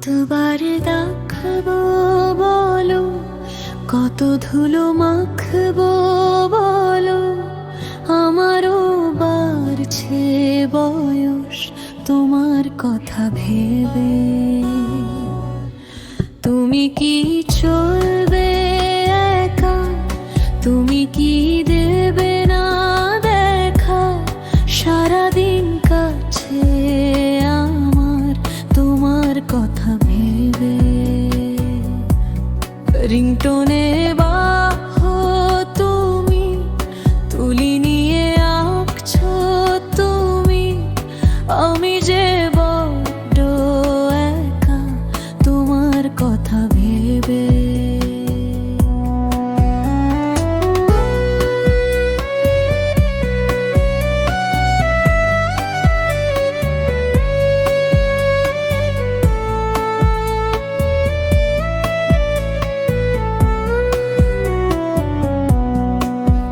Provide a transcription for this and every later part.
কতবার দেখবো বলো, কত ধুলো মাখবো বলো, আমারও বাড়ছে বয়স তোমার কথা ভেবে। তুমি কি চলবে একা, তুমি কি দেবে না দেখা, সারাদিন কাছে আমার তোমার কথা ভেবে। রিংটোনে বাহো তুমি, তুলি নিয়ে আঁকছো তুমি, আমি যে বড্ড একা তোমার কথা ভেবে।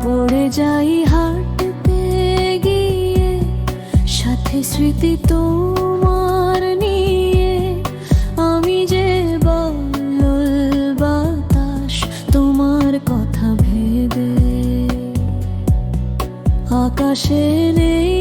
পড়ে যাই হাঁটতে গিয়ে, সাথে স্মৃতি তোমার নিয়ে, আমি যে বল্লল বাতাস তোমার কথা ভেবে। আকাশে নেই